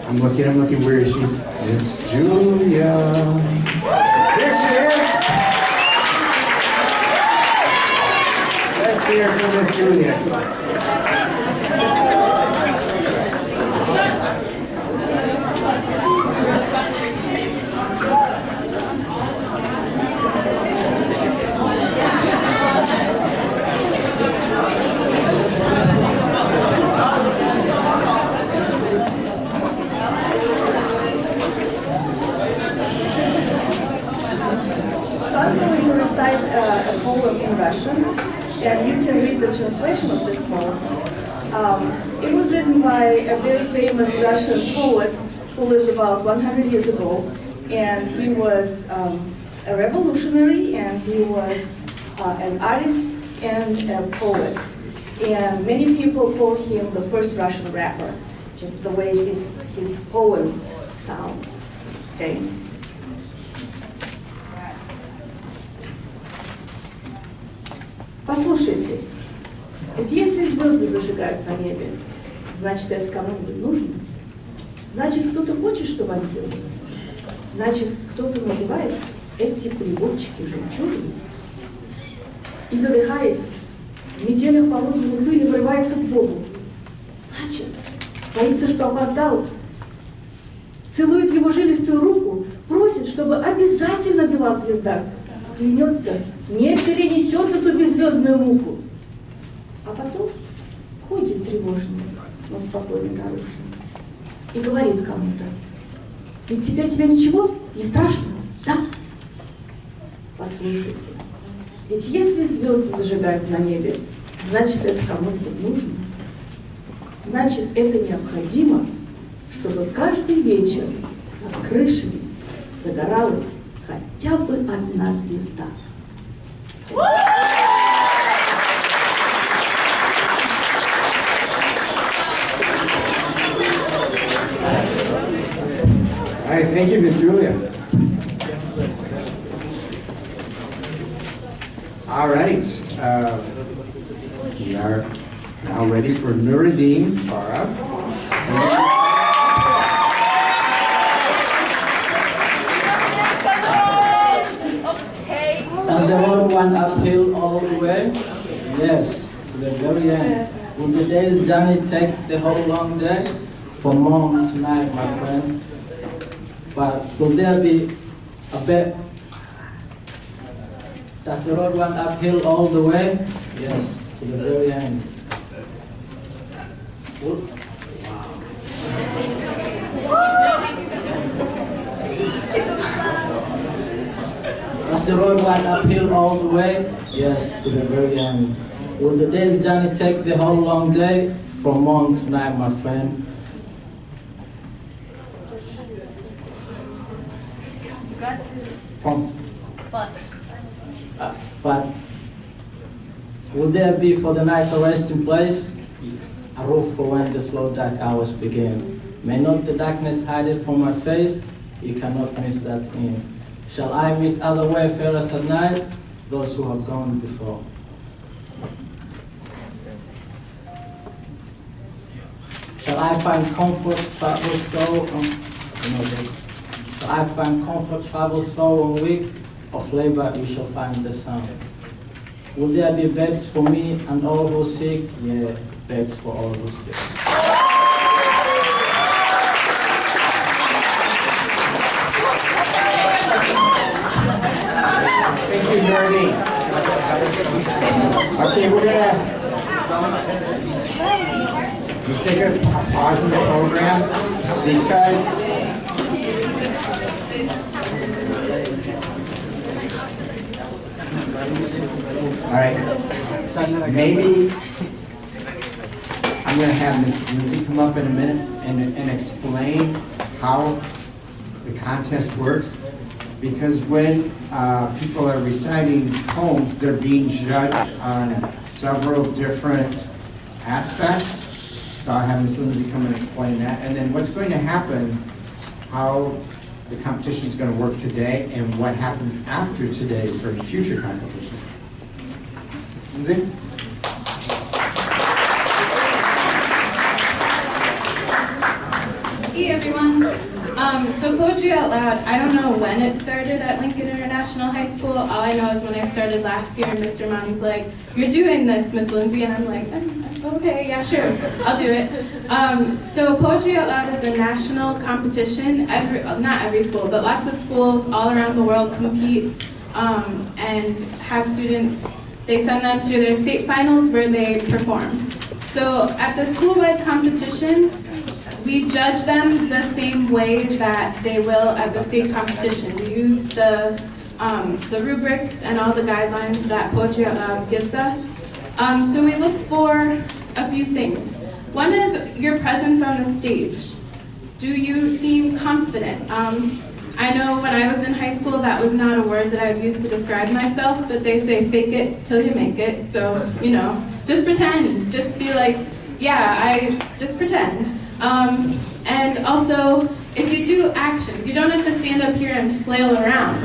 I'm looking, where is she? Miss Julia. There she is! Let's hear from Miss Julia. I'm going to recite a poem in Russian, and you can read the translation of this poem. It was written by a very famous Russian poet who lived about 100 years ago, and he was a revolutionary, and he was an artist and a poet. And many people call him the first Russian rapper, just the way his poems sound. Okay. Послушайте, ведь если звезды зажигают на небе, значит, это кому-нибудь нужно. Значит, кто-то хочет, чтобы они были. Значит, кто-то называет эти приводчики жемчужины. И, задыхаясь, в метелях полуденной пыли вырывается к Богу. Плачет, боится, что опоздал. Целует его жилистую руку, просит, чтобы обязательно била звезда. Клянется, не перенесет эту беззвездную муку. А потом ходит тревожный, но спокойно наружно, и говорит кому-то: ведь теперь тебе ничего не страшно, да? Послушайте, ведь если звезды зажигают на небе, значит, это кому-нибудь нужно. Значит, это необходимо, чтобы каждый вечер над крышами загоралась хотя бы одна звезда. All right, thank you, Miss Julia. All right, we are now ready for Nuruddin Farah. Does the road run uphill all the way? Yes, to the very end. Will the day's journey take the whole long day? From morning to night, my friend. But will there be a bit? Does the road run uphill all the way? Yes, to the very end. Wow. Does the road run uphill all the way? Yes, to the very end. Will the day's journey take the whole long day? From morning to night, my friend. But will there be for the night a resting place? A roof for when the slow dark hours begin. May not the darkness hide it from my face? You cannot miss that in. Shall I meet other wayfarers at night? Those who have gone before. Shall I find comfort, travel slow? Shall I find comfort, travel slow and weak? Of labor you shall find the sun. Will there be beds for me and all who seek? Yeah, beds for all who seek. Thank you, Nuruddin. Okay, we're gonna just take a pause in the program because all right, maybe I'm going to have Ms. Lindsay come up in a minute and explain how the contest works, because when people are reciting poems, they're being judged on several different aspects. So I'll have Ms. Lindsay come and explain that. And then what's going to happen, how the competition is going to work today, and what happens after today for the future competition. Ms. Lindsay? Hey everyone. So Poetry Out Loud, I don't know when it started at Lincoln International High School. All I know is when I started last year, Mr. Monty's like, "You're doing this, Miss Lindsay," and I'm like, "Okay, yeah, sure, I'll do it." So Poetry Out Loud is a national competition. Not every school, but lots of schools all around the world compete and have students. They send them to their state finals where they perform. So at the school-wide competition, we judge them the same way that they will at the state competition. We use the rubrics and all the guidelines that Poetry Out Loud gives us. So we look for a few things. One is your presence on the stage. Do you seem confident? I know when I was in high school, that was not a word that I've used to describe myself, but they say fake it till you make it. So, you know, just pretend. Just be like, yeah, I just pretend. And also, if you do actions, you don't have to stand up here and flail around.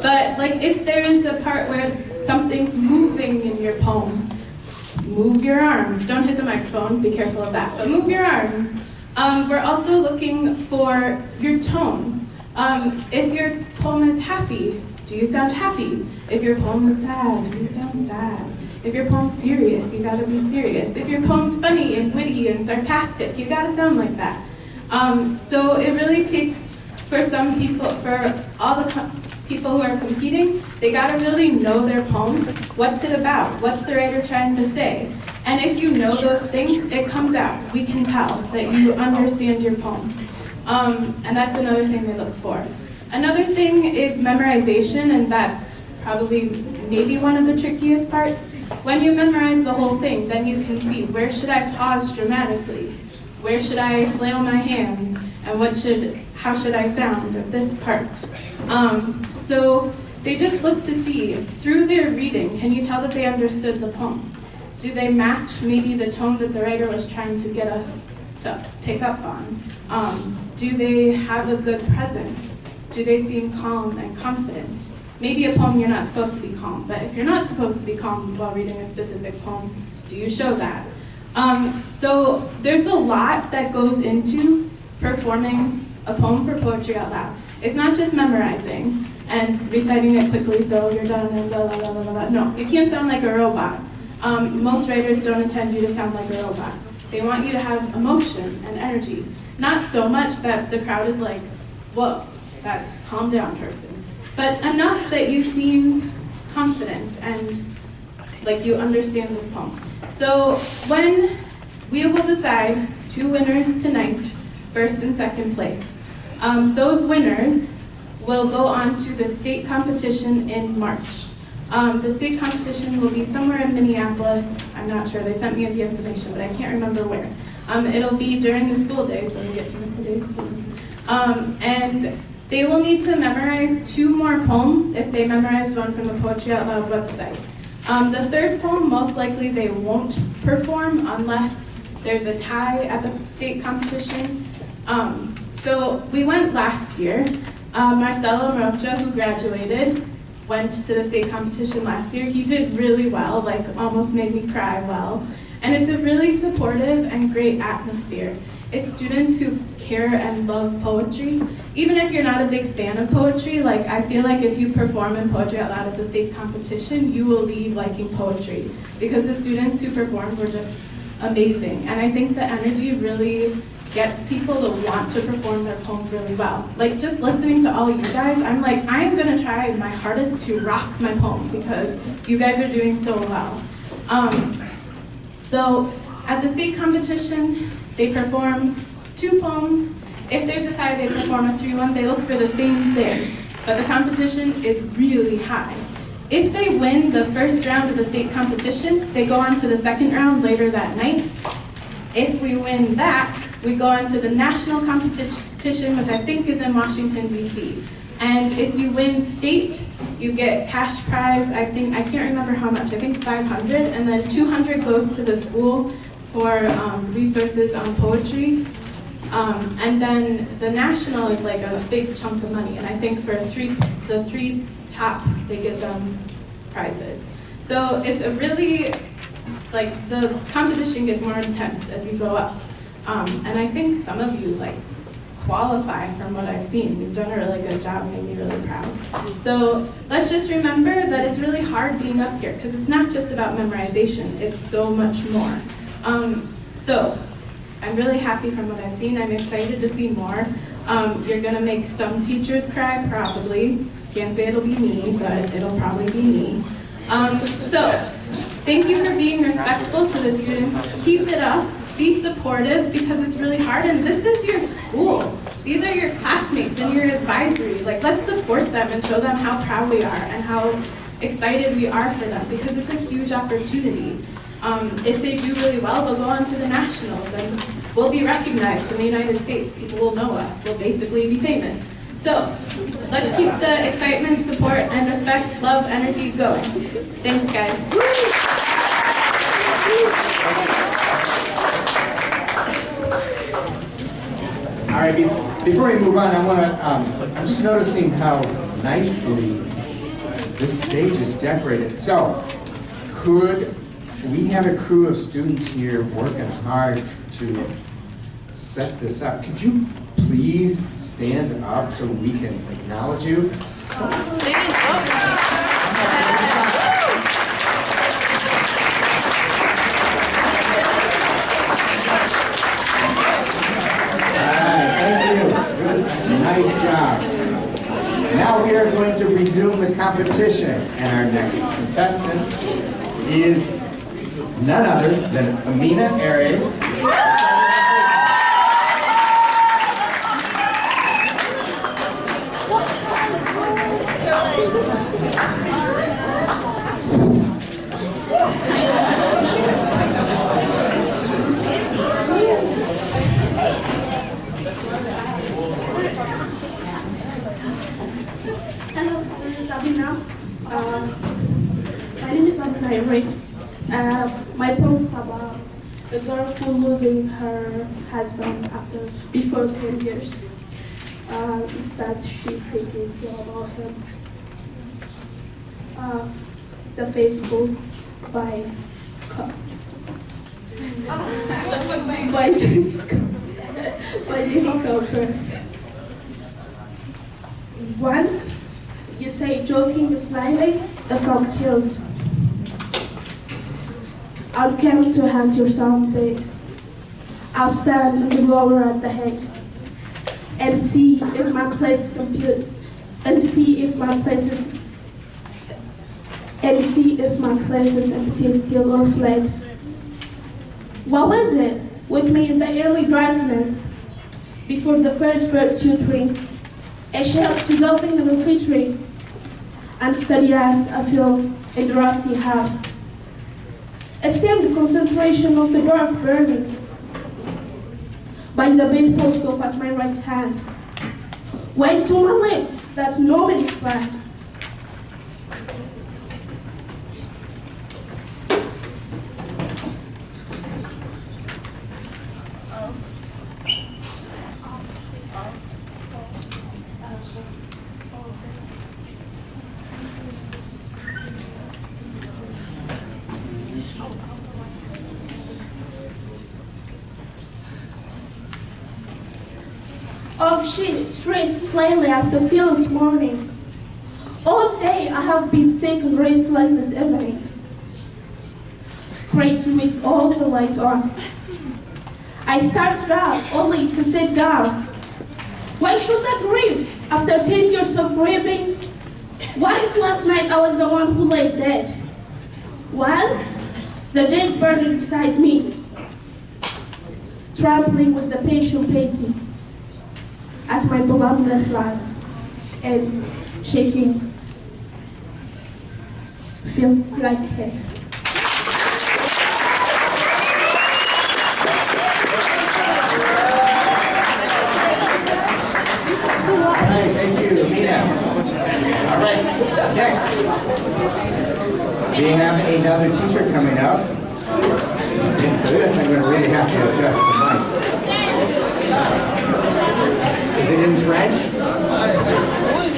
But like if there's a part where something's moving in your poem, move your arms. Don't hit the microphone, be careful of that, but move your arms. We're also looking for your tone. If your poem is happy, do you sound happy? If your poem is sad, do you sound sad? If your poem's serious, you gotta be serious. If your poem's funny and witty and sarcastic, you gotta sound like that. So it really takes, for some people, for all the people who are competing, they gotta really know their poems. What's it about? What's the writer trying to say? And if you know those things, it comes out. We can tell that you understand your poem. And that's another thing they look for. Another thing is memorization, and that's probably maybe one of the trickiest parts. When you memorize the whole thing, then you can see where should I pause dramatically, where should I flail my hands, and how should I sound at this part. So they just look to see through their reading, can you tell that they understood the poem? Do they match maybe the tone that the writer was trying to get us to pick up on? Do they have a good presence? Do they seem calm and confident? Maybe a poem you're not supposed to be calm, but if you're not supposed to be calm while reading a specific poem, do you show that? So there's a lot that goes into performing a poem for Poetry Out Loud. It's not just memorizing and reciting it quickly so you're done and blah, blah, blah, blah, blah. No, you can't sound like a robot. Most writers don't intend you to sound like a robot. They want you to have emotion and energy. Not so much that the crowd is like, whoa, that's calm down person. But enough that you seem confident and like you understand this poem. So when we will decide 2 winners tonight, first and second place. Those winners will go on to the state competition in March. The state competition will be somewhere in Minneapolis. I'm not sure, they sent me the information, but I can't remember where. It'll be during the school day, so we get to miss the day of school. And they will need to memorize 2 more poems if they memorized one from the Poetry Out Loud website. The 3rd poem, most likely they won't perform unless there's a tie at the state competition. So we went last year. Marcelo Morocha, who graduated, went to the state competition last year. He did really well, like almost made me cry well. And it's a really supportive and great atmosphere. It's students who care and love poetry. Even if you're not a big fan of poetry, like I feel like if you perform in Poetry Out Loud at the state competition, you will leave liking poetry. Because the students who performed were just amazing. And I think the energy really gets people to want to perform their poems really well. Like just listening to all of you guys, I'm like, I'm gonna try my hardest to rock my poem because you guys are doing so well. So at the state competition, they perform 2 poems. If there's a tie, they perform a 3-1. They look for the same thing, but the competition is really high. If they win the first round of the state competition, they go on to the 2nd round later that night. If we win that, we go on to the national competition, which I think is in Washington, D.C. And if you win state, you get cash prize, I can't remember how much, I think 500, and then 200 goes to the school for resources on poetry. And then the national is like a big chunk of money, and I think for the 3 top, they give them prizes. So it's a really, like, the competition gets more intense as you go up. And I think some of you, like, qualify from what I've seen. You've done a really good job, made me really proud. So let's just remember that it's really hard being up here because it's not just about memorization, it's so much more. So I'm really happy from what I've seen. I'm excited to see more. You're gonna make some teachers cry, probably. Can't say it'll be me, but it'll probably be me. So thank you for being respectful to the students. Keep it up. Be supportive because it's really hard and this is your school. These are your classmates and your advisory. Like, let's support them and show them how proud we are and how excited we are for them because it's a huge opportunity. If they do really well, they'll go on to the nationals and we'll be recognized in the United States. People will know us. We'll basically be famous. So let's keep the excitement, support, and respect, love, energy going. Thanks, guys. All right, before we move on, I'm just noticing how nicely this stage is decorated. So, could we have a crew of students here working hard to set this up? Could you please stand up so we can acknowledge you? Nice job. Now we are going to resume the competition, and our next contestant is none other than Amina Area. Hello, this is Abina. My name is Abina Ibrahim. My poem is about a girl who losing her husband before 10 years. It's that she's thinking still about him. It's a Facebook by Jenny Cooper. Once you say joking slyly, if I'm killed, I'll come to hand your sound bed. I'll stand and lower at the head and see if my place is empty still or fled. What was it with me in the early darkness before the first bird twittering? A shell dissolving in a tree, and steady as I feel a drafty house. It seemed the concentration of the dark burning by the bedpost off at my right hand. Wait to my left, that's nobody's plan. Of streets plainly as I feel this morning. All day I have been sick and restless this evening. Great with all the light on. I started out only to sit down. Why should I grieve after 10 years of grieving? What if last night I was the one who lay dead? Well, the dead burned beside me, trampling with the patient pity at my belongingless life and shaking, feel like hay. All right, thank you, Amina. All right, next, we have another teacher coming up. And for this, I'm going to really have to adjust the mic. Is it in French?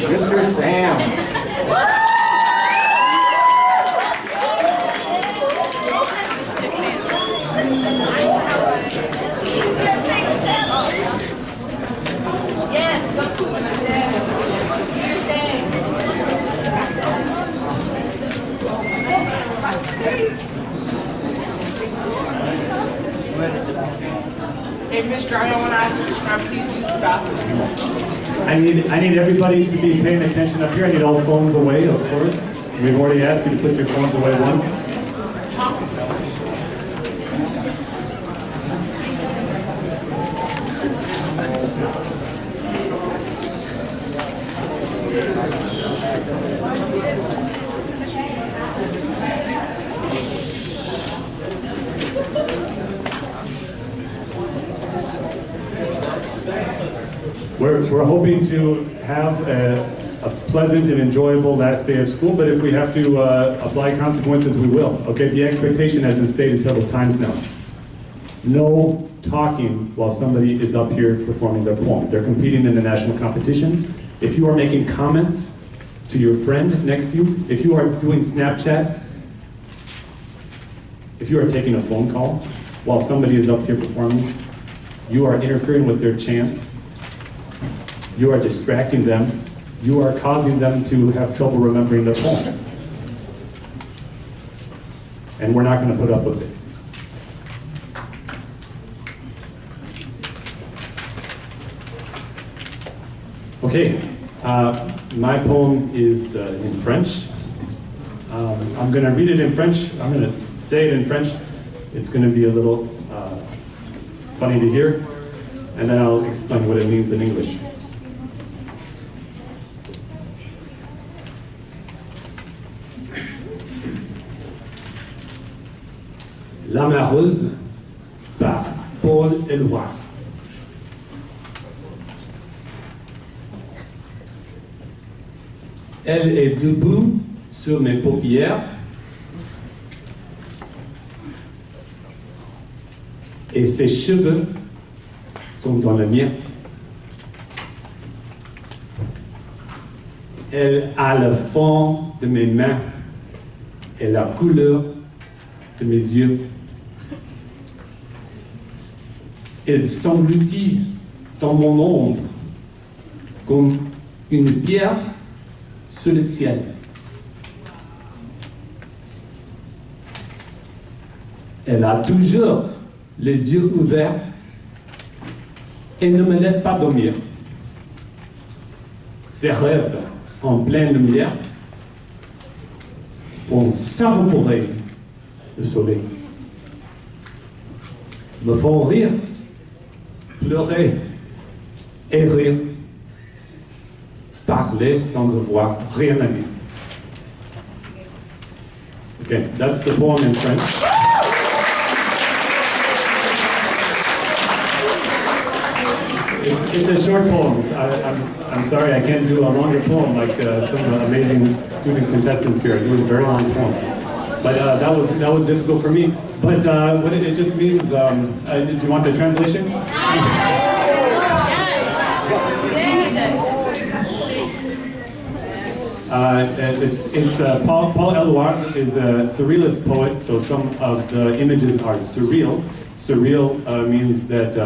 Mr. Sam. I need everybody to be paying attention up here. I need all phones away, of course. We've already asked you to put your phones away once. We're hoping to have a pleasant and enjoyable last day of school, but if we have to apply consequences, we will. Okay, the expectation has been stated several times now. No talking while somebody is up here performing their poem. They're competing in a national competition. If you are making comments to your friend next to you, if you are doing Snapchat, if you are taking a phone call while somebody is up here performing, you are interfering with their chants. You are distracting them. You are causing them to have trouble remembering their poem. And we're not going to put up with it. Okay, my poem is in French. I'm going to read it in French. I'm going to say it in French. It's going to be a little funny to hear, and then I'll explain what it means in English. La MAH00628 par Paul Eluard. Elle est debout sur mes paupières et ses cheveux sont dans les miens. Elle a le fond de mes mains et la couleur de mes yeux. Elle s'engloutit dans mon ombre comme une pierre sur le ciel. Elle a toujours les yeux ouverts et ne me laisse pas dormir. Ses rêves en pleine lumière font s'évaporer le soleil, me font rire, pleurer et rire, parler sans avoir rien à dire. Okay, that's the poem in French. It's a short poem. I'm sorry I can't do a longer poem like some amazing student contestants here are doing very long poems. But that was difficult for me. But what it just means, do you want the translation? Paul Eluard is a surrealist poet, so some of the images are surreal. Surreal means that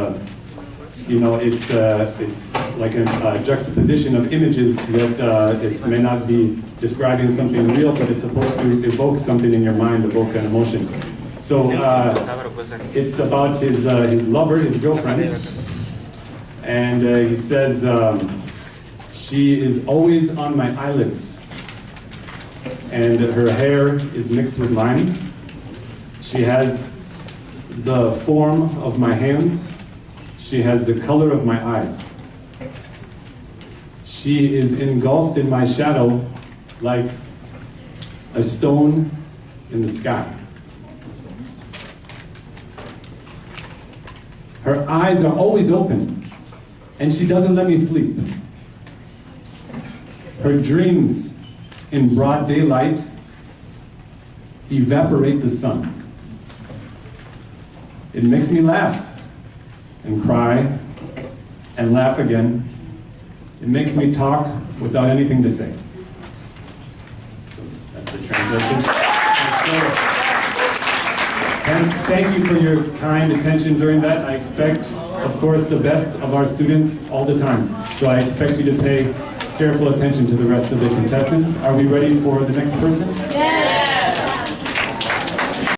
it's like a juxtaposition of images that it may not be describing something real, but it's supposed to evoke something in your mind, evoke an emotion. So it's about his lover, his girlfriend, and he says, she is always on my eyelids, and her hair is mixed with mine. She has the form of my hands. She has the color of my eyes. She is engulfed in my shadow like a stone in the sky. Her eyes are always open, and she doesn't let me sleep. Her dreams in broad daylight evaporate the sun. It makes me laugh and cry and laugh again. It makes me talk without anything to say. So that's the translation. And thank you for your kind attention during that. I expect, of course, the best of our students all the time. So I expect you to pay careful attention to the rest of the contestants. Are we ready for the next person? Yes.